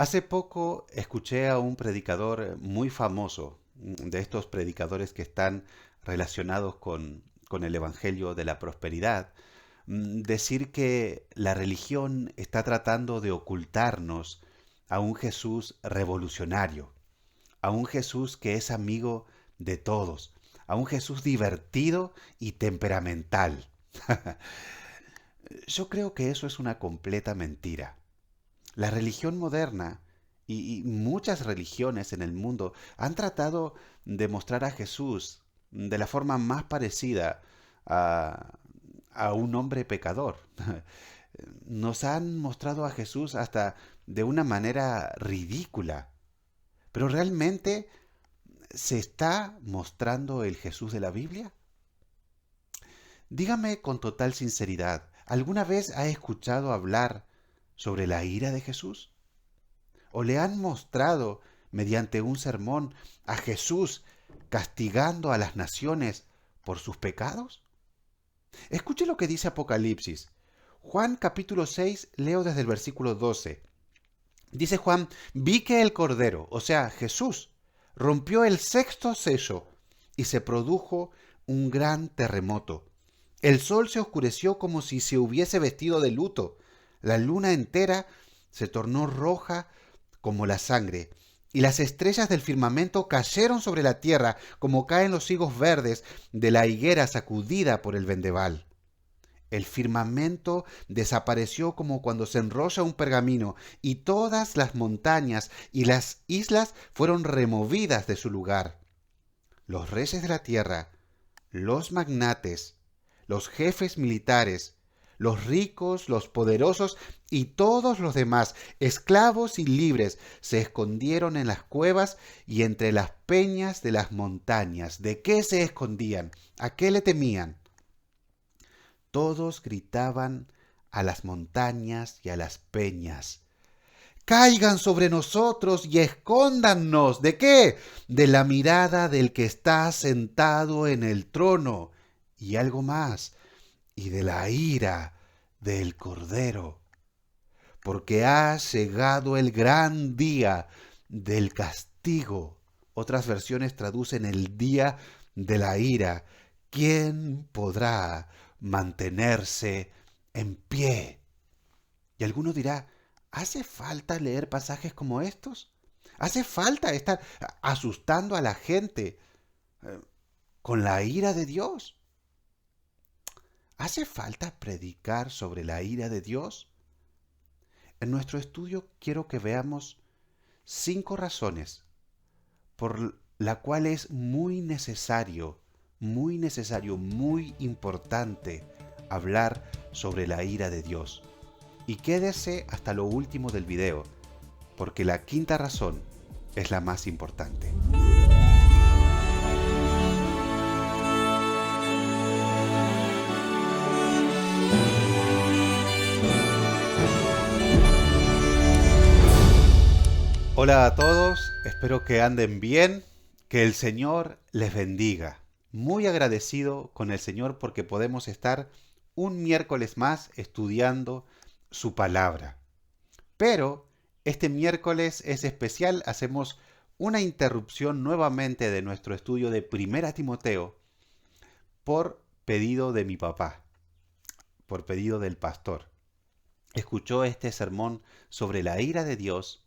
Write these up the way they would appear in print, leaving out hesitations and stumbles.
Hace poco escuché a un predicador muy famoso, de estos predicadores que están relacionados con el Evangelio de la Prosperidad, decir que la religión está tratando de ocultarnos a un Jesús revolucionario, a un Jesús que es amigo de todos, a un Jesús divertido y temperamental. Yo creo que eso es una completa mentira. La religión moderna y muchas religiones en el mundo han tratado de mostrar a Jesús de la forma más parecida a, a un hombre pecador. Nos han mostrado a Jesús hasta de una manera ridícula. Pero ¿realmente se está mostrando el Jesús de la Biblia? Dígame con total sinceridad, ¿alguna vez ha escuchado hablar sobre la ira de Jesús? ¿O le han mostrado mediante un sermón a Jesús castigando a las naciones por sus pecados? Escuche lo que dice Apocalipsis. Juan capítulo 6, leo desde el versículo 12. Dice Juan, vi que el Cordero, o sea, Jesús, rompió el sexto sello y se produjo un gran terremoto. El sol se oscureció como si se hubiese vestido de luto. La luna entera se tornó roja como la sangre, y las estrellas del firmamento cayeron sobre la tierra como caen los higos verdes de la higuera sacudida por el vendaval. El firmamento desapareció como cuando se enrolla un pergamino, y todas las montañas y las islas fueron removidas de su lugar. Los reyes de la tierra, los magnates, los jefes militares, los ricos, los poderosos y todos los demás, esclavos y libres, se escondieron en las cuevas y entre las peñas de las montañas. ¿De qué se escondían? ¿A qué le temían? Todos gritaban a las montañas y a las peñas: caigan sobre nosotros y escóndannos. ¿De qué? De la mirada del que está sentado en el trono. Y algo más, y de la ira del Cordero. Porque ha llegado el gran día del castigo. Otras versiones traducen el día de la ira. ¿Quién podrá mantenerse en pie? Y alguno dirá, ¿hace falta leer pasajes como estos? ¿Hace falta estar asustando a la gente eh, con la ira de Dios? ¿Hace falta predicar sobre la ira de Dios? En nuestro estudio quiero que veamos 5 razones por la cual es muy importante hablar sobre la ira de Dios. Y quédese hasta lo último del video, porque la quinta razón es la más importante. Hola a todos, espero que anden bien, que el Señor les bendiga. Muy agradecido con el Señor porque podemos estar un miércoles más estudiando su palabra. Pero este miércoles es especial, hacemos una interrupción nuevamente de nuestro estudio de Primera Timoteo por pedido de mi papá, por pedido del pastor. Escuchó este sermón sobre la ira de Dios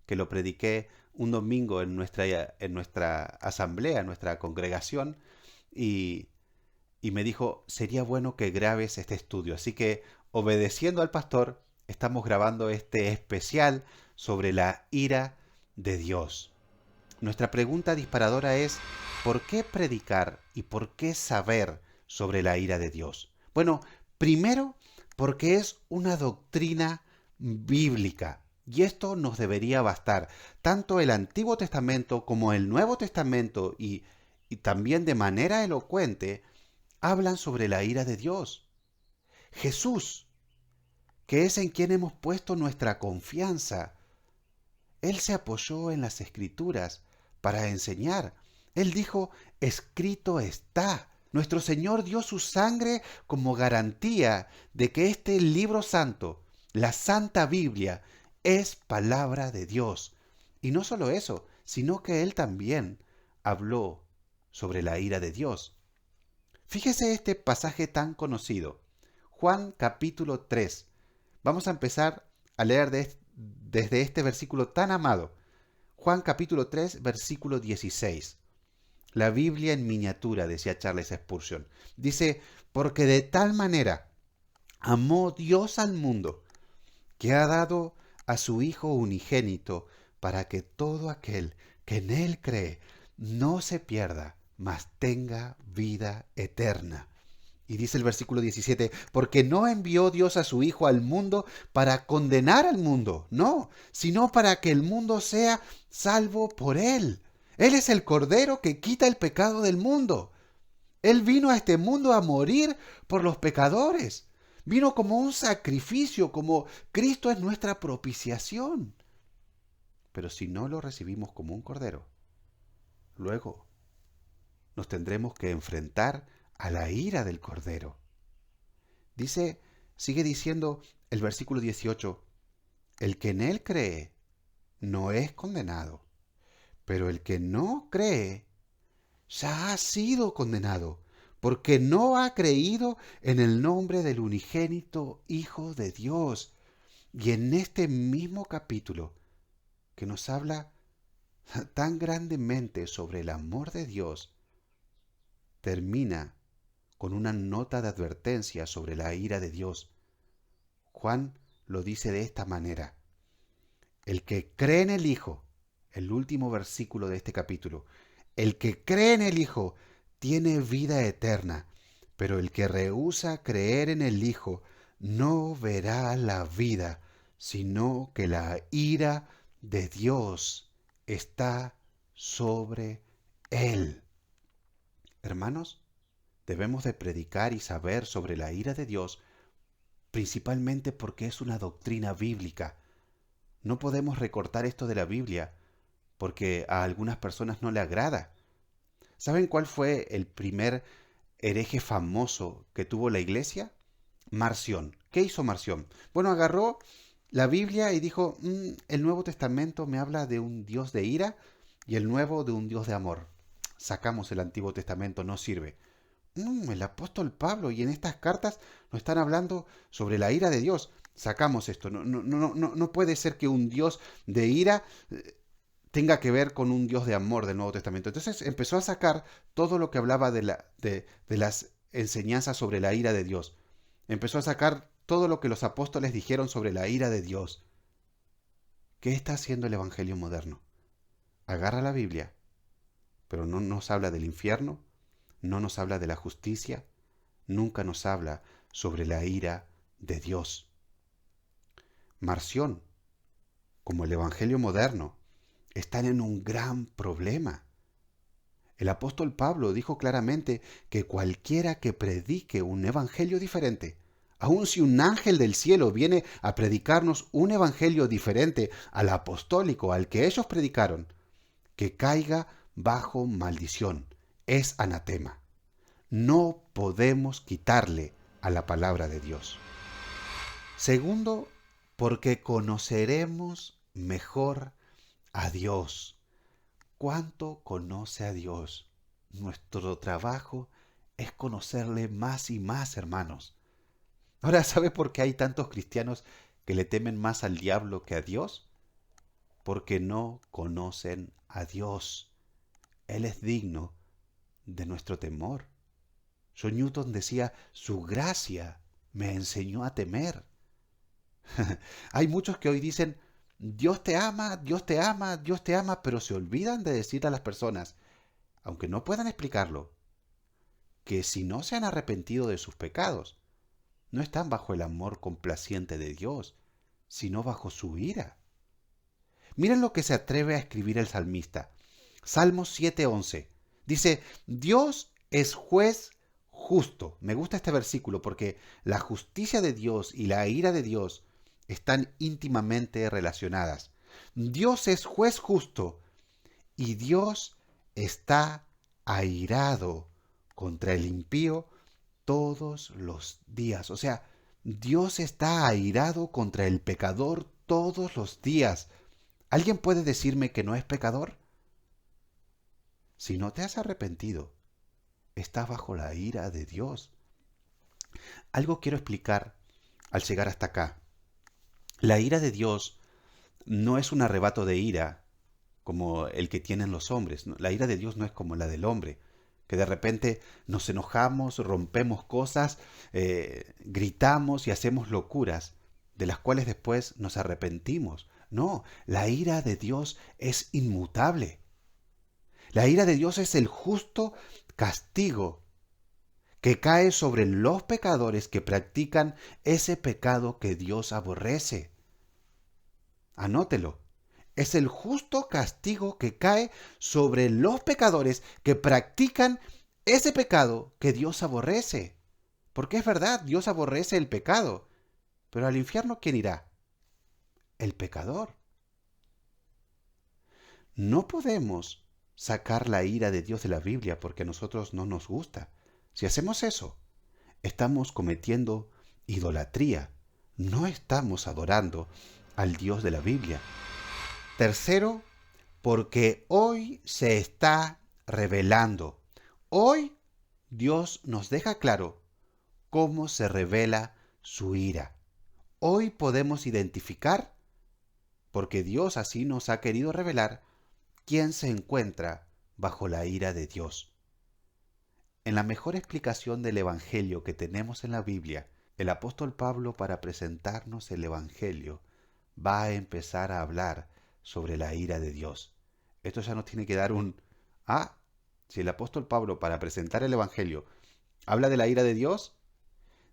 que lo prediqué un domingo en nuestra asamblea, en nuestra congregación, y, y me dijo, sería bueno que grabes este estudio. Así que, obedeciendo al pastor, estamos grabando este especial sobre la ira de Dios. Nuestra pregunta disparadora es, ¿por qué predicar y por qué saber sobre la ira de Dios? Bueno, primero, porque es una doctrina bíblica. Y esto nos debería bastar. Tanto el Antiguo Testamento como el Nuevo Testamento y también de manera elocuente hablan sobre la ira de Dios. Jesús, que es en quien hemos puesto nuestra confianza, Él se apoyó en las Escrituras para enseñar. Él dijo, escrito está. Nuestro Señor dio su sangre como garantía de que este libro santo, la Santa Biblia, es palabra de Dios. Y no solo eso, sino que él también habló sobre la ira de Dios. Fíjese este pasaje tan conocido. Juan capítulo 3. Vamos a empezar a leer desde este versículo tan amado. Juan capítulo 3, versículo 16. La Biblia en miniatura, decía Charles Spurgeon. Dice, porque de tal manera amó Dios al mundo, que ha dado a su Hijo unigénito, para que todo aquel que en Él cree no se pierda, mas tenga vida eterna. Y dice el versículo 17, porque no envió Dios a su Hijo al mundo para condenar al mundo, no, sino para que el mundo sea salvo por Él. Él es el Cordero que quita el pecado del mundo. Él vino a este mundo a morir por los pecadores. Vino como un sacrificio, como Cristo es nuestra propiciación. Pero si no lo recibimos como un Cordero, luego nos tendremos que enfrentar a la ira del Cordero. Sigue diciendo el versículo 18, el que en él cree no es condenado, pero el que no cree ya ha sido condenado, porque no ha creído en el nombre del unigénito Hijo de Dios. Y en este mismo capítulo, que nos habla tan grandemente sobre el amor de Dios, termina con una nota de advertencia sobre la ira de Dios. Juan lo dice de esta manera. El que cree en el Hijo, el último versículo de este capítulo, el que cree en el Hijo tiene vida eterna, pero el que rehúsa creer en el Hijo no verá la vida, sino que la ira de Dios está sobre él. Hermanos, debemos de predicar y saber sobre la ira de Dios, principalmente porque es una doctrina bíblica. No podemos recortar esto de la Biblia, porque a algunas personas no le agrada. ¿Saben cuál fue el primer hereje famoso que tuvo la iglesia? Marción. ¿Qué hizo Marción? Bueno, agarró la Biblia y dijo, el Nuevo Testamento me habla de un Dios de ira y el Nuevo de un Dios de amor. Sacamos el Antiguo Testamento, no sirve. El apóstol Pablo y en estas cartas nos están hablando sobre la ira de Dios. Sacamos esto. No puede ser que un Dios de ira tenga que ver con un Dios de amor del Nuevo Testamento. Entonces empezó a sacar todo lo que hablaba de las enseñanzas sobre la ira de Dios. Empezó a sacar todo lo que los apóstoles dijeron sobre la ira de Dios. ¿Qué está haciendo el Evangelio moderno? Agarra la Biblia, pero no nos habla del infierno, no nos habla de la justicia, nunca nos habla sobre la ira de Dios. Marción, como el Evangelio moderno, están en un gran problema. El apóstol Pablo dijo claramente que cualquiera que predique un evangelio diferente, aun si un ángel del cielo viene a predicarnos un evangelio diferente al apostólico, al que ellos predicaron, que caiga bajo maldición, es anatema. No podemos quitarle a la palabra de Dios. Segundo, porque conoceremos mejor a Dios. ¿Cuánto conoce a Dios? Nuestro trabajo es conocerle más y más, hermanos. Ahora, ¿sabe por qué hay tantos cristianos que le temen más al diablo que a Dios? Porque no conocen a Dios. Él es digno de nuestro temor. John Newton decía, su gracia me enseñó a temer. Hay muchos que hoy dicen, Dios te ama, Dios te ama, Dios te ama, pero se olvidan de decir a las personas, aunque no puedan explicarlo, que si no se han arrepentido de sus pecados, no están bajo el amor complaciente de Dios, sino bajo su ira. Miren lo que se atreve a escribir el salmista. Salmos 7:11. Dice, Dios es juez justo. Me gusta este versículo porque la justicia de Dios y la ira de Dios están íntimamente relacionadas. Dios es juez justo y Dios está airado contra el impío todos los días. O sea, Dios está airado contra el pecador todos los días. ¿Alguien puede decirme que no es pecador? Si no te has arrepentido, estás bajo la ira de Dios. Algo quiero explicar al llegar hasta acá. La ira de Dios no es un arrebato de ira como el que tienen los hombres. La ira de Dios no es como la del hombre, que de repente nos enojamos, rompemos cosas, gritamos y hacemos locuras, de las cuales después nos arrepentimos. No, la ira de Dios es inmutable. La ira de Dios es el justo castigo que cae sobre los pecadores que practican ese pecado que Dios aborrece. Anótelo. Es el justo castigo que cae sobre los pecadores que practican ese pecado que Dios aborrece. Porque es verdad, Dios aborrece el pecado. Pero al infierno, ¿quién irá? El pecador. No podemos sacar la ira de Dios de la Biblia porque a nosotros no nos gusta. Si hacemos eso, estamos cometiendo idolatría. No estamos adorando al Dios de la Biblia. Tercero, porque hoy se está revelando. Hoy Dios nos deja claro cómo se revela su ira. Hoy podemos identificar, porque Dios así nos ha querido revelar, quién se encuentra bajo la ira de Dios. En la mejor explicación del Evangelio que tenemos en la Biblia, el apóstol Pablo, para presentarnos el Evangelio, va a empezar a hablar sobre la ira de Dios. Esto ya nos tiene que dar un... si el apóstol Pablo, para presentar el Evangelio, habla de la ira de Dios,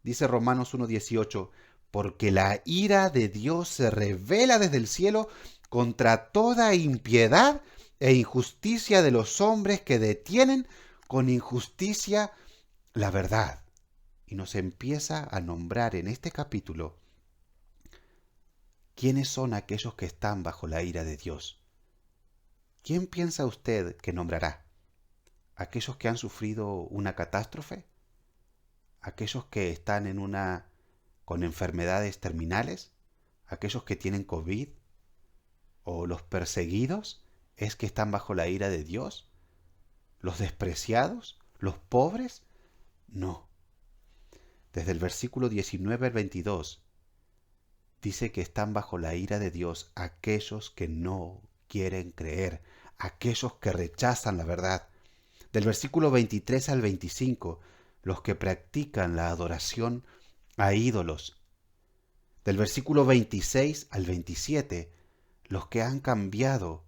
dice Romanos 1:18, porque la ira de Dios se revela desde el cielo contra toda impiedad e injusticia de los hombres que detienen con injusticia la verdad. Y nos empieza a nombrar en este capítulo quiénes son aquellos que están bajo la ira de Dios. ¿Quién piensa usted que nombrará? ¿Aquellos que han sufrido una catástrofe? ¿Aquellos que están con enfermedades terminales? ¿Aquellos que tienen COVID? ¿O los perseguidos es que están bajo la ira de Dios? ¿Los despreciados? ¿Los pobres? No. Desde el versículo 19 al 22 dice que están bajo la ira de Dios aquellos que no quieren creer, aquellos que rechazan la verdad. Del versículo 23 al 25, los que practican la adoración a ídolos. Del versículo 26 al 27, los que han cambiado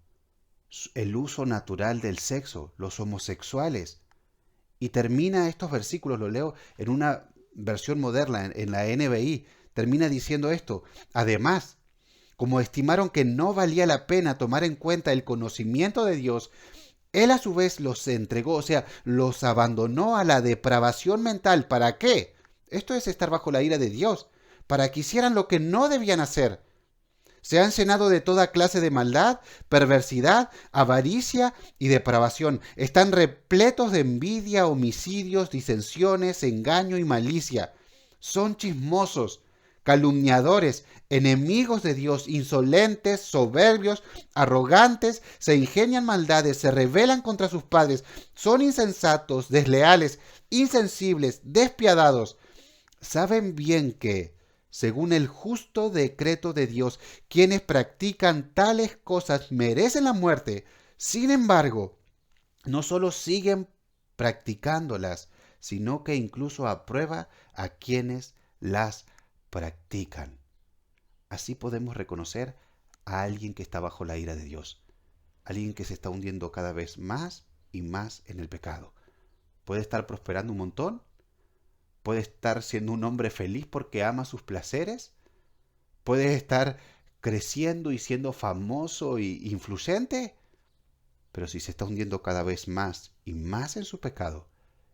el uso natural del sexo, los homosexuales. Y termina estos versículos, lo leo en una versión moderna, en la NBI, termina diciendo esto: además, como estimaron que no valía la pena tomar en cuenta el conocimiento de Dios, Él a su vez los entregó, o sea, los abandonó a la depravación mental. ¿Para qué? Esto es estar bajo la ira de Dios, para que hicieran lo que no debían hacer. Se han llenado de toda clase de maldad, perversidad, avaricia y depravación. Están repletos de envidia, homicidios, disensiones, engaño y malicia. Son chismosos, calumniadores, enemigos de Dios, insolentes, soberbios, arrogantes, se ingenian maldades, se rebelan contra sus padres, son insensatos, desleales, insensibles, despiadados. Saben bien que, según el justo decreto de Dios, quienes practican tales cosas merecen la muerte. Sin embargo, no solo siguen practicándolas, sino que incluso aprueba a quienes las practican. Así podemos reconocer a alguien que está bajo la ira de Dios, alguien que se está hundiendo cada vez más y más en el pecado. Puede estar prosperando un montón, puede estar siendo un hombre feliz porque ama sus placeres, puede estar creciendo y siendo famoso e influyente, pero si se está hundiendo cada vez más y más en su pecado,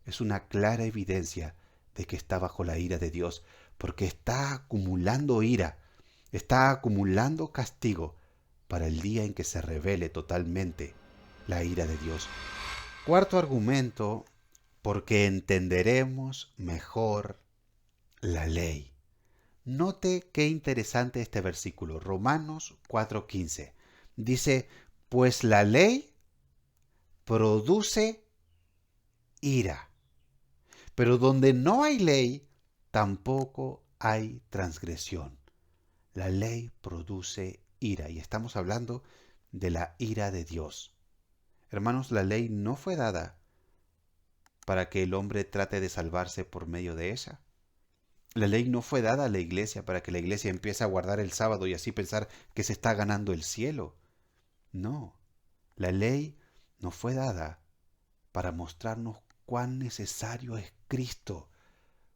es una clara evidencia de que está bajo la ira de Dios, porque está acumulando ira, está acumulando castigo para el día en que se revele totalmente la ira de Dios. Cuarto argumento: porque entenderemos mejor la ley. Note qué interesante este versículo, Romanos 4:15. Dice, pues la ley produce ira, pero donde no hay ley, tampoco hay transgresión. La ley produce ira y estamos hablando de la ira de Dios. Hermanos, la ley no fue dada para que el hombre trate de salvarse por medio de ella. La ley no fue dada a la iglesia para que la iglesia empiece a guardar el sábado y así pensar que se está ganando el cielo. No, la ley nos fue dada para mostrarnos cuán necesario es Cristo,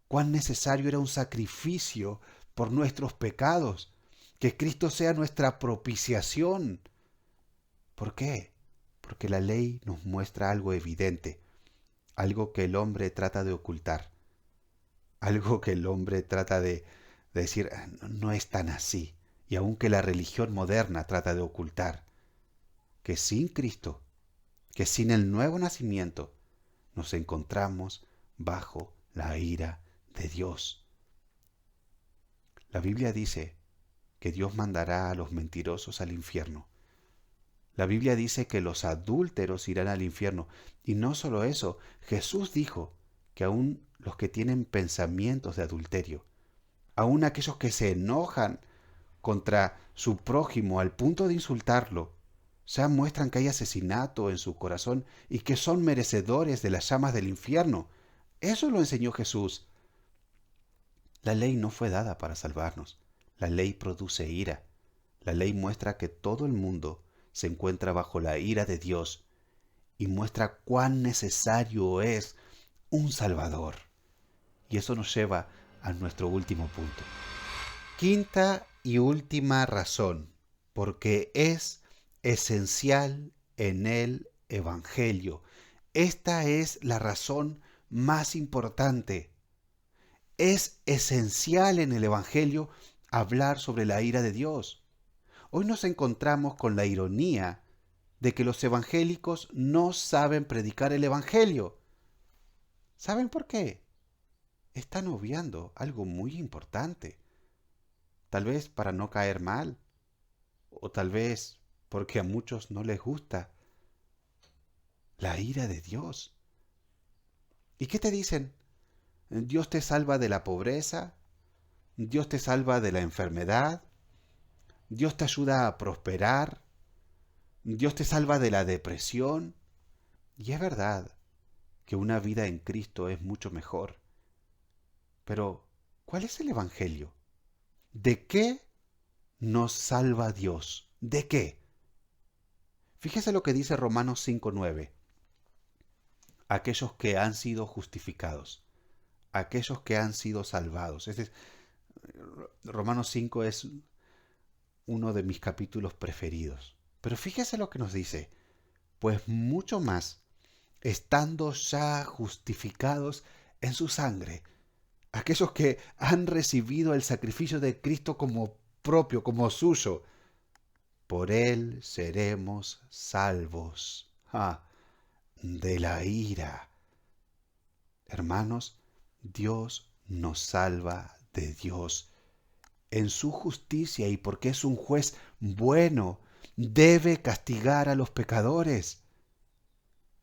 cuán necesario era un sacrificio por nuestros pecados, que Cristo sea nuestra propiciación. ¿Por qué? Porque la ley nos muestra algo evidente, algo que el hombre trata de ocultar, algo que el hombre trata de decir, no es tan así, y aunque la religión moderna trata de ocultar, que sin Cristo, que sin el nuevo nacimiento, nos encontramos bajo la ira de Dios. La Biblia dice que Dios mandará a los mentirosos al infierno. La Biblia dice que los adúlteros irán al infierno. Y no solo eso, Jesús dijo que aún los que tienen pensamientos de adulterio, aún aquellos que se enojan contra su prójimo al punto de insultarlo, ya muestran que hay asesinato en su corazón y que son merecedores de las llamas del infierno. Eso lo enseñó Jesús. La ley no fue dada para salvarnos. La ley produce ira. La ley muestra que todo el mundo se encuentra bajo la ira de Dios y muestra cuán necesario es un Salvador. Y eso nos lleva a nuestro último punto. Quinta y última razón, porque es esencial en el Evangelio. Esta es la razón más importante. Es esencial en el Evangelio hablar sobre la ira de Dios. Hoy nos encontramos con la ironía de que los evangélicos no saben predicar el Evangelio. ¿Saben por qué? Están obviando algo muy importante. Tal vez para no caer mal, o tal vez porque a muchos no les gusta la ira de Dios. ¿Y qué te dicen? Dios te salva de la pobreza, Dios te salva de la enfermedad, Dios te ayuda a prosperar, Dios te salva de la depresión. Y es verdad que una vida en Cristo es mucho mejor. Pero, ¿cuál es el Evangelio? ¿De qué nos salva Dios? ¿De qué? Fíjese lo que dice Romanos 5:9. Aquellos que han sido justificados, aquellos que han sido salvados. Romanos 5 es uno de mis capítulos preferidos. Pero fíjese lo que nos dice. Pues mucho más, estando ya justificados en su sangre, aquellos que han recibido el sacrificio de Cristo como propio, como suyo, por él seremos salvos de la ira. Hermanos, Dios nos salva de Dios. En su justicia y porque es un juez bueno, debe castigar a los pecadores.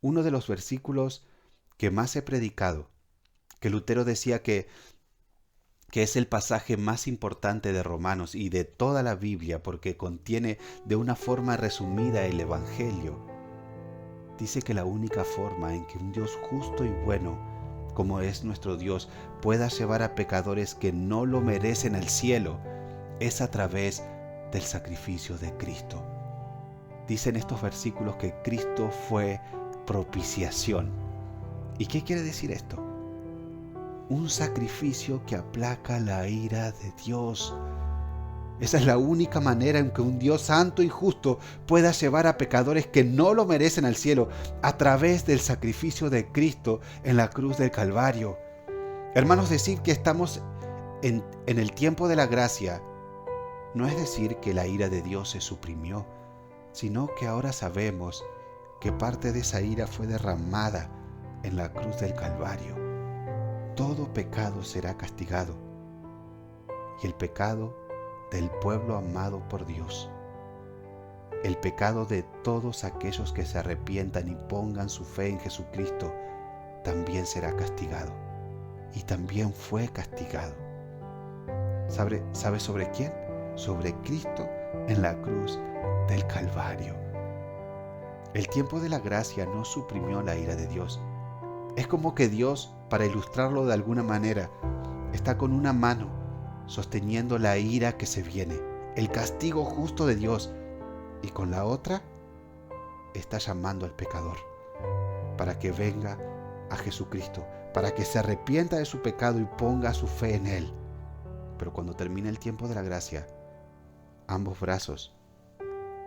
Uno de los versículos que más he predicado, que Lutero decía que es el pasaje más importante de Romanos y de toda la Biblia porque contiene de una forma resumida el Evangelio. Dice que la única forma en que un Dios justo y bueno, como es nuestro Dios, pueda llevar a pecadores que no lo merecen al cielo, es a través del sacrificio de Cristo. Dicen estos versículos que Cristo fue propiciación. ¿Y qué quiere decir esto? Un sacrificio que aplaca la ira de Dios. Esa es la única manera en que un Dios santo y justo pueda llevar a pecadores que no lo merecen al cielo a través del sacrificio de Cristo en la cruz del Calvario. Hermanos, decir que estamos en el tiempo de la gracia no es decir que la ira de Dios se suprimió, sino que ahora sabemos que parte de esa ira fue derramada en la cruz del Calvario. Todo pecado será castigado. y el pecado del pueblo amado por Dios. El pecado de todos aquellos que se arrepientan y pongan su fe en Jesucristo también será castigado. Y también fue castigado. ¿Sabe sobre quién? Sobre Cristo en la cruz del Calvario. El tiempo de la gracia no suprimió la ira de Dios. Es como que Dios, para ilustrarlo de alguna manera, está con una mano sosteniendo la ira que se viene, el castigo justo de Dios, y con la otra está llamando al pecador para que venga a Jesucristo, para que se arrepienta de su pecado y ponga su fe en Él. Pero cuando termine el tiempo de la gracia, ambos brazos,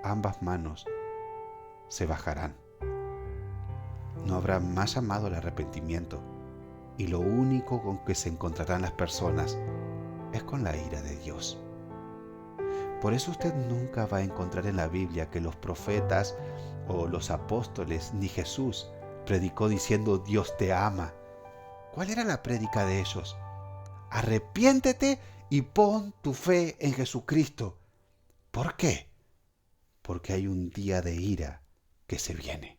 ambas manos se bajarán. No habrá más llamado al arrepentimiento, y lo único con que se encontrarán las personas es con la ira de Dios. Por eso usted nunca va a encontrar en la Biblia que los profetas o los apóstoles ni Jesús predicó diciendo Dios te ama. ¿Cuál era la prédica de ellos? Arrepiéntete y pon tu fe en Jesucristo. ¿Por qué? Porque hay un día de ira que se viene.